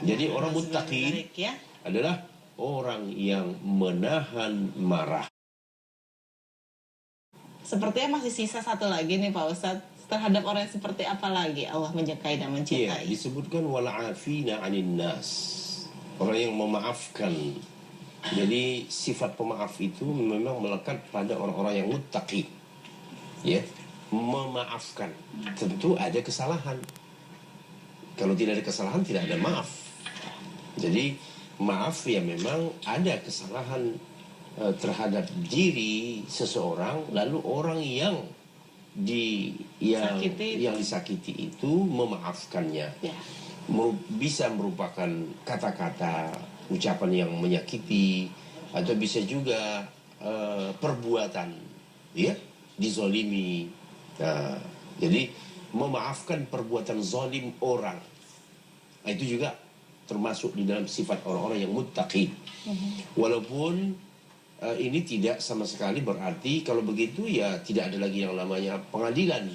Jadi orang muttaqin ya, adalah orang yang menahan marah. Sepertinya masih sisa satu lagi nih Pak Ustadz. Terhadap orang yang seperti apa lagi Allah menyukai dan mencintai? Iya, disebutkan wal'afina 'anin nas. Orang yang memaafkan. Jadi sifat pemaaf itu memang melekat pada orang-orang yang muttaqi. Ya, memaafkan. Tentu ada kesalahan. Kalau tidak ada kesalahan tidak ada maaf. Jadi maaf ya memang ada kesalahan terhadap diri seseorang, lalu orang yang disakiti itu memaafkannya. Ya. Bisa merupakan kata-kata ucapan yang menyakiti, atau bisa juga perbuatan, ya, dizolimi. Nah, jadi memaafkan perbuatan zolim orang, nah, itu juga termasuk di dalam sifat orang-orang yang muttaqi. Walaupun ini tidak sama sekali berarti kalau begitu ya tidak ada lagi yang namanya pengadilan.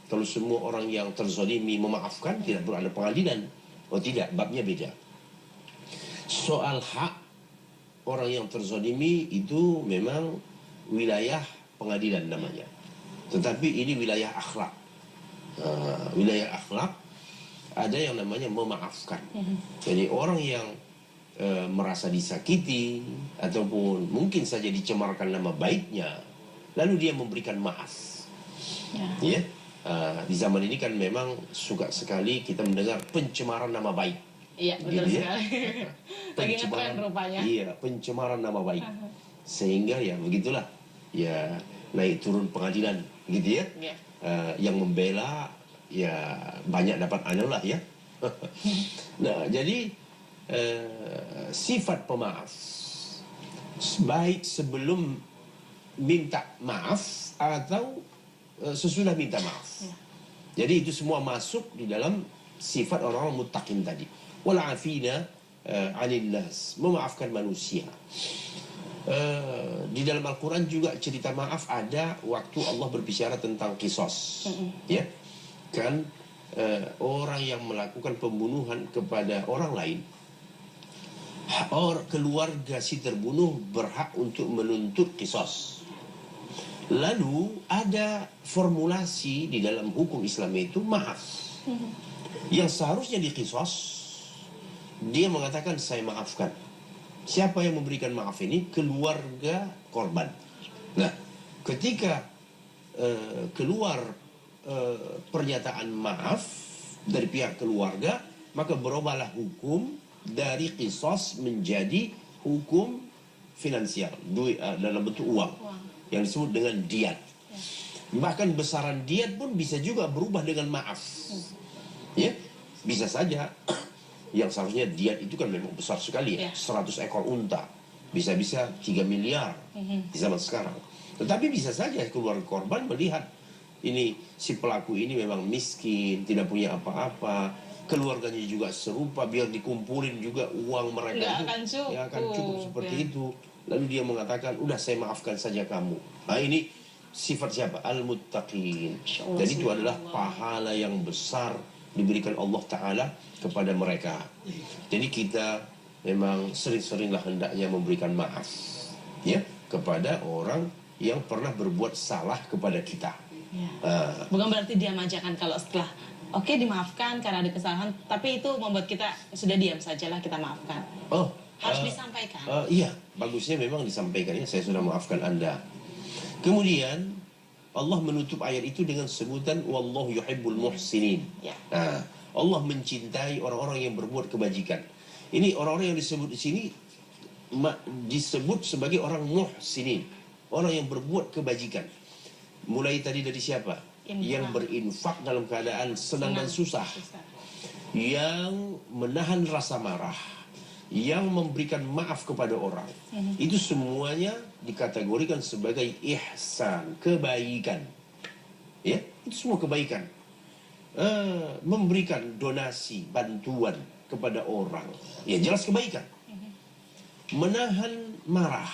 Kalau semua orang yang terzolimi memaafkan, tidak perlu ada pengadilan. Oh tidak, babnya beda. Soal hak orang yang terzolimi itu memang wilayah pengadilan namanya. Tetapi ini wilayah akhlak. Wilayah akhlak ada yang namanya memaafkan. Jadi orang yang merasa disakiti ataupun mungkin saja dicemarkan nama baiknya, lalu dia memberikan maaf. Ya. Di zaman ini kan memang suka sekali kita mendengar pencemaran nama baik. Iya, betul gitu, sekali. Lagi ngetren rupanya. Iya, pencemaran nama baik. Sehingga ya begitulah, ya naik turun pengadilan gitu ya. Yang membela ya banyak dapat anulah ya. Nah, jadi sifat pemaaf baik sebelum minta maaf atau sesudah minta maaf. Jadi itu semua masuk di dalam sifat orang-orang muttaqin tadi. Wal afina 'anil nas, memaafkan manusia. Di dalam Al-Quran juga cerita maaf ada waktu Allah berbicara tentang qisas. Ya, kan orang yang melakukan pembunuhan kepada orang lain, keluarga si terbunuh berhak untuk menuntut qisas. Lalu ada formulasi di dalam hukum Islam itu maaf. Yang seharusnya diqisas, dia mengatakan saya maafkan. Siapa yang memberikan maaf ini? Keluarga korban. Nah, ketika keluar pernyataan maaf dari pihak keluarga, maka berubahlah hukum dari qisas menjadi hukum finansial, dalam bentuk uang, yang disebut dengan diat. Bahkan besaran diat pun bisa juga berubah dengan maaf. Ya, bisa saja yang seharusnya diat itu kan memang besar sekali ya, 100 ekor unta, bisa-bisa 3 miliar di zaman sekarang. Tetapi bisa saja keluarga korban melihat ini si pelaku ini memang miskin, tidak punya apa-apa, keluarganya juga serupa, biar dikumpulin juga uang mereka itu akan cukup seperti itu. Lalu dia mengatakan, udah saya maafkan saja kamu. Nah ini sifat siapa? Al-muttaqin. Jadi itu adalah pahala yang besar diberikan Allah Ta'ala kepada mereka. Jadi kita memang sering-seringlah hendaknya memberikan maaf, ya, kepada orang yang pernah berbuat salah kepada kita. Bukan berarti diam aja kan, kalau setelah oke dimaafkan karena ada kesalahan, tapi itu membuat kita sudah diam sajalah, kita maafkan. Harus disampaikan. Iya, bagusnya memang disampaikan, ya, saya sudah maafkan Anda. Kemudian Allah menutup ayat itu dengan sebutan wallahu yuhibbul muhsinin. Nah, Allah mencintai orang-orang yang berbuat kebajikan. Ini orang-orang yang disebut di sini disebut sebagai orang muhsinin, orang yang berbuat kebajikan. Mulai tadi dari siapa? Yang berinfak dalam keadaan senang dan susah, yang menahan rasa marah, yang memberikan maaf kepada orang. Itu semuanya dikategorikan sebagai ihsan, kebaikan. Ya, itu semua kebaikan. Memberikan donasi, bantuan kepada orang, ya jelas kebaikan. Menahan marah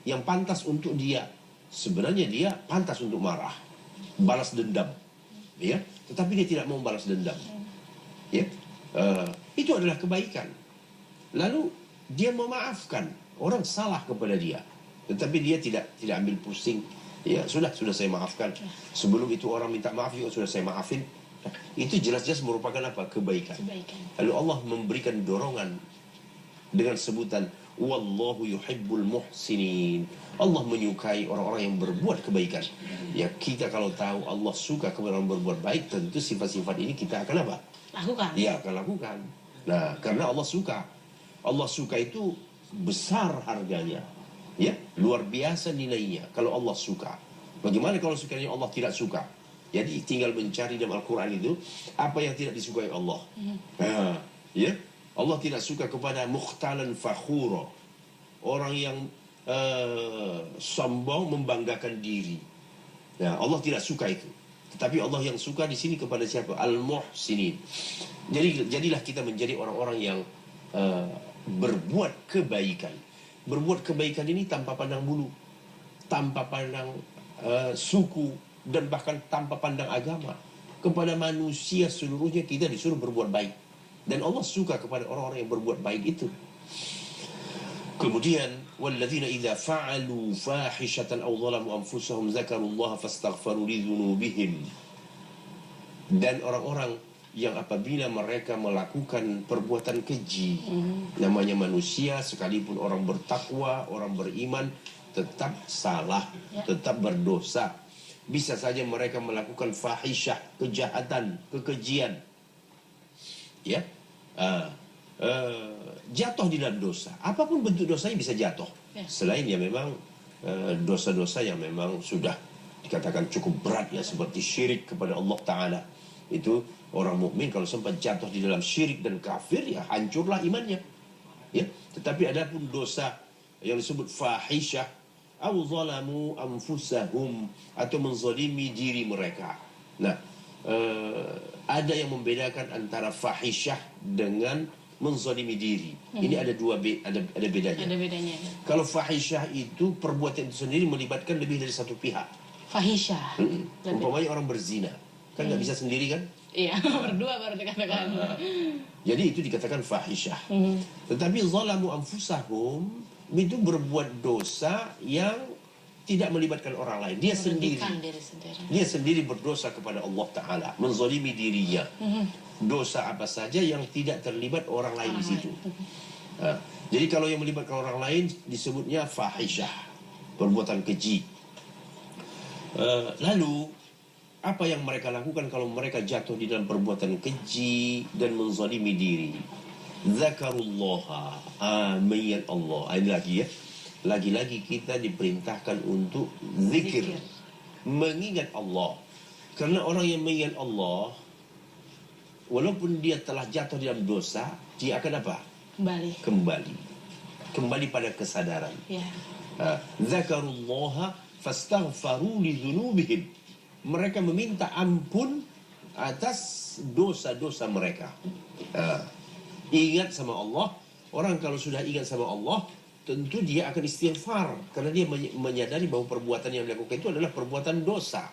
yang pantas untuk dia, sebenarnya dia pantas untuk marah, balas dendam, ya, tetapi dia tidak mau balas dendam, ya. itu adalah kebaikan. Lalu dia memaafkan orang salah kepada dia, tetapi dia tidak ambil pusing. Ya sudah saya maafkan. Sebelum itu orang minta maaf juga sudah saya maafin. Itu jelas-jelas merupakan apa? Kebaikan. Lalu Allah memberikan dorongan dengan sebutan wallahu yuhibbul muhsinin. Allah menyukai orang-orang yang berbuat kebaikan. Ya kita kalau tahu Allah suka kepada orang berbuat baik, tentu sifat-sifat ini kita akan apa? Lakukan. Ya akan lakukan. Nah karena Allah suka. Allah suka itu besar harganya. Ya, luar biasa nilainya kalau Allah suka. Bagaimana kalau sukanya Allah tidak suka? Jadi tinggal mencari dalam Al-Quran itu apa yang tidak disukai Allah. Nah, ya, Allah tidak suka kepada mukhtalan fakhura, orang yang sombong membanggakan diri. Nah, Allah tidak suka itu. Tetapi Allah yang suka di sini kepada siapa? Al-muhsinin. Jadi jadilah kita menjadi orang-orang yang berbuat kebaikan. Berbuat kebaikan ini tanpa pandang bulu, tanpa pandang suku, dan bahkan tanpa pandang agama. Kepada manusia seluruhnya kita disuruh berbuat baik. Dan Allah suka kepada orang-orang yang berbuat baik itu. Kemudian, walladzina idza fa'alu fahishatan aw zalamu anfusahum dzakarullaha fastaghfaru lidzunubihim. Dan orang-orang yang apabila mereka melakukan perbuatan keji, namanya manusia, sekalipun orang bertakwa, orang beriman, tetap salah, tetap berdosa. Bisa saja mereka melakukan fahisyah, kejahatan, kekejian, ya, jatuh di dalam dosa. Apapun bentuk dosanya bisa jatuh. Selain ya memang dosa-dosa yang memang sudah dikatakan cukup berat, ya, seperti syirik kepada Allah Ta'ala. Itu orang mukmin kalau sempat jatuh di dalam syirik dan kafir, ya hancurlah imannya. Ya, tetapi adapun dosa yang disebut fahisyah, aw zalamu anfusahum, atau menzalimi diri mereka. Nah, ada yang membedakan antara fahisyah dengan menzalimi diri. Ini ada ada bedanya. Ada bedanya. Kalau fahisyah itu perbuatan itu sendiri melibatkan lebih dari satu pihak. Fahisyah. Umpamanya orang berzina, kan nggak bisa sendiri kan? Iya, berdua baru dikatakan. Jadi itu dikatakan fahisyah. Tetapi zalamu anfusahum itu berbuat dosa yang tidak melibatkan orang lain. Dia sendiri. Dia sendiri berdosa kepada Allah Ta'ala, menzalimi dirinya. Dosa apa saja yang tidak terlibat orang lain di situ. Jadi kalau yang melibatkan orang lain disebutnya fahisyah, perbuatan keji. Lalu apa yang mereka lakukan kalau mereka jatuh di dalam perbuatan keji dan menzalimi diri? Zakarullaha, mengingat Allah. Ini lagi ya, lagi-lagi kita diperintahkan untuk zikir, mengingat Allah. Karena orang yang mengingat Allah, walaupun dia telah jatuh di dalam dosa, dia akan apa? Kembali pada kesadaran. Zakarullaha fastaghfaru lidzunubihim. Mereka meminta ampun atas dosa-dosa mereka. Ingat sama Allah. Orang kalau sudah ingat sama Allah, tentu dia akan istighfar, karena dia menyadari bahwa perbuatan yang dilakukan itu adalah perbuatan dosa.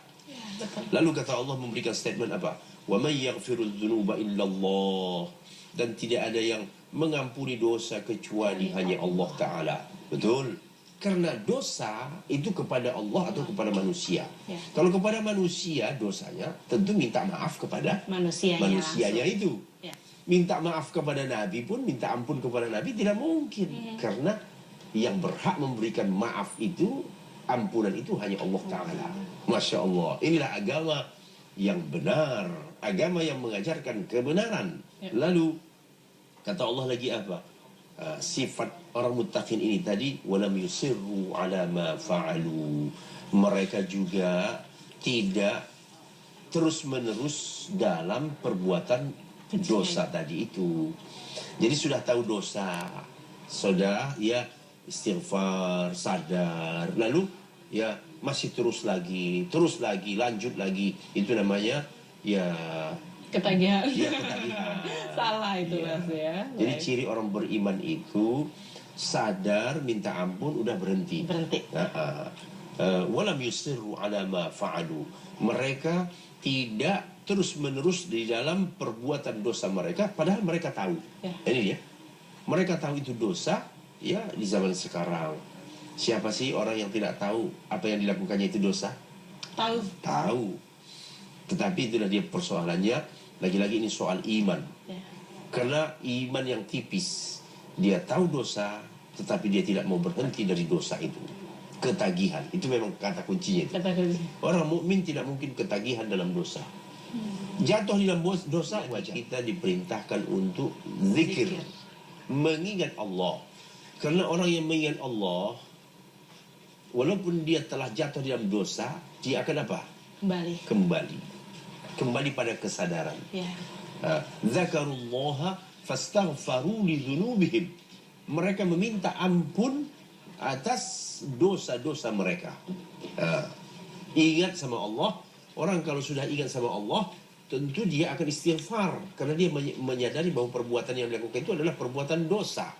Lalu kata Allah memberikan statement apa? Wa may yaghfirudz dzunuba illallah. Dan tidak ada yang mengampuni dosa kecuali hanya Allah Ta'ala. Betul. Karena dosa itu kepada Allah atau kepada manusia. Kalau kepada manusia dosanya tentu minta maaf kepada manusianya itu. Minta maaf kepada Nabi pun, minta ampun kepada Nabi tidak mungkin. Karena yang berhak memberikan maaf itu, ampunan itu hanya Allah Ta'ala. Masya Allah. Inilah agama yang benar. Agama yang mengajarkan kebenaran. Lalu kata Allah lagi apa? Sifat orang muttaqin ini tadi, walam yusirru ala ma fa'alu. Mereka juga tidak terus-menerus dalam perbuatan dosa tadi itu. Jadi sudah tahu dosa, sudah ya istighfar, sadar, lalu ya masih terus lagi, lanjut lagi. Itu namanya ya ketagihan. Ya, ketagihan. Salah itu Mas ya. Jadi ciri orang beriman itu sadar, minta ampun, udah berhenti. Walam yusirru ala ma fa'alu. Mereka tidak terus-menerus di dalam perbuatan dosa mereka, padahal mereka tahu. Ini dia. Mereka tahu itu dosa, ya di zaman sekarang. Siapa sih orang yang tidak tahu apa yang dilakukannya itu dosa? Tahu. Tahu. Tetapi itulah dia persoalannya. Lagi-lagi ini soal iman. Karena iman yang tipis, dia tahu dosa, tetapi dia tidak mau berhenti dari dosa itu. Ketagihan, itu memang kata kuncinya itu. Orang mukmin tidak mungkin ketagihan dalam dosa. Jatuh di dalam dosa, wajah kita diperintahkan untuk zikir, mengingat Allah. Karena orang yang mengingat Allah, walaupun dia telah jatuh di dalam dosa, dia akan apa? Kembali pada kesadaran. Zakarullaha fastaghfaru li dzunubihim. Mereka meminta ampun atas dosa-dosa mereka. Ingat sama Allah. Orang kalau sudah ingat sama Allah, tentu dia akan istighfar, karena dia menyadari bahwa perbuatan yang dilakukan itu adalah perbuatan dosa.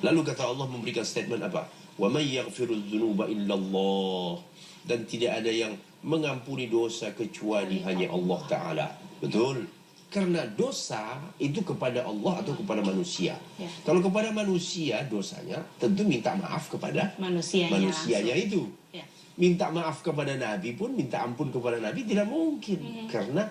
Lalu kata Allah memberikan statement apa? Wa may yaghfirudz dzunuba illallah. Dan tidak ada yang mengampuni dosa kecuali hanya Allah Ta'ala. Betul. Karena dosa itu kepada Allah atau kepada manusia. Kalau kepada manusia dosanya tentu minta maaf kepada manusianya itu. Minta maaf kepada Nabi pun, minta ampun kepada Nabi tidak mungkin. Karena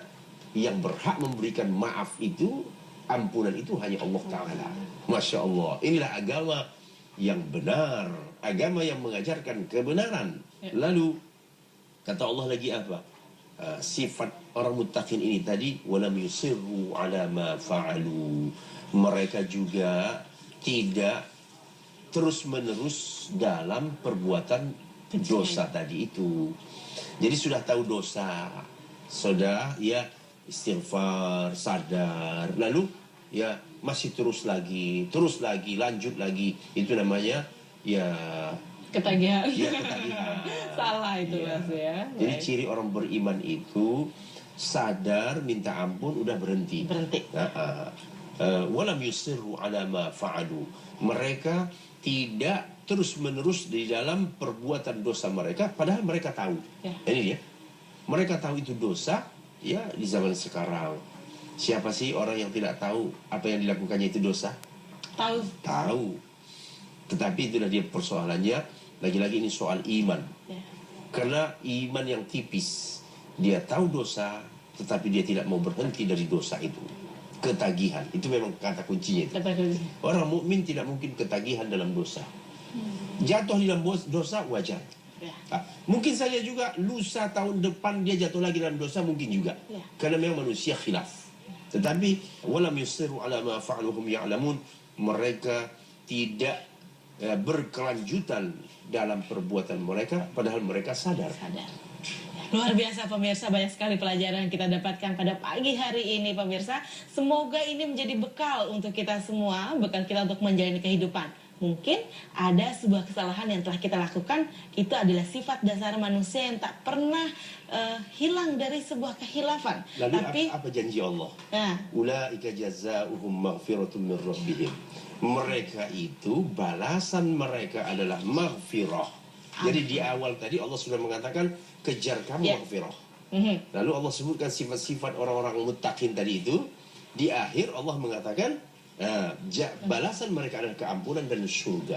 yang berhak memberikan maaf itu, ampunan itu hanya Allah Ta'ala. Masya Allah. Inilah agama yang benar. Agama yang mengajarkan kebenaran. Lalu kata Allah lagi apa? Sifat orang muttaqin ini tadi, walam yusirru ala ma fa'alu. Mereka juga tidak terus-menerus dalam perbuatan dosa tadi itu. Jadi sudah tahu dosa, sudah ya istighfar, sadar, lalu ya masih terus lagi, lanjut lagi. Itu namanya ya ketagihan. Salah itu Mas ya. Jadi ciri orang beriman itu sadar, minta ampun, udah berhenti. Walam yusirru ala ma fa'alu. Mereka tidak terus-menerus di dalam perbuatan dosa mereka, padahal mereka tahu. Ini dia. Mereka tahu itu dosa, ya di zaman sekarang. Siapa sih orang yang tidak tahu apa yang dilakukannya itu dosa? Tahu. Tetapi itulah dia persoalannya. Lagi-lagi ini soal iman. Karena iman yang tipis, dia tahu dosa, tetapi dia tidak mau berhenti dari dosa itu. Ketagihan, itu memang kata kuncinya itu. Orang mukmin tidak mungkin ketagihan dalam dosa. Jatuh di dalam dosa wajar. Mungkin saja juga lusa tahun depan dia jatuh lagi dalam dosa, mungkin juga. Karena memang manusia khilaf. Tetapi walam yusiru ala ma fa'aluhum ya'lamun. Mereka tidak berkelanjutan dalam perbuatan mereka, padahal mereka sadar. Luar biasa pemirsa, banyak sekali pelajaran yang kita dapatkan pada pagi hari ini pemirsa. Semoga ini menjadi bekal untuk kita semua, bekal kita untuk menjalani kehidupan. Mungkin ada sebuah kesalahan yang telah kita lakukan, itu adalah sifat dasar manusia yang tak pernah hilang dari sebuah kehilafan. Lalu tapi apa janji Allah? Ulaika jazaohum maghfiratun min rabbihim. Mereka itu balasan mereka adalah maghfirah. Jadi di awal tadi Allah sudah mengatakan kejar kamu maghfirah. Lalu Allah sebutkan sifat-sifat orang-orang muttaqin tadi itu. Di akhir Allah mengatakan balasan mereka adalah keampunan dan surga.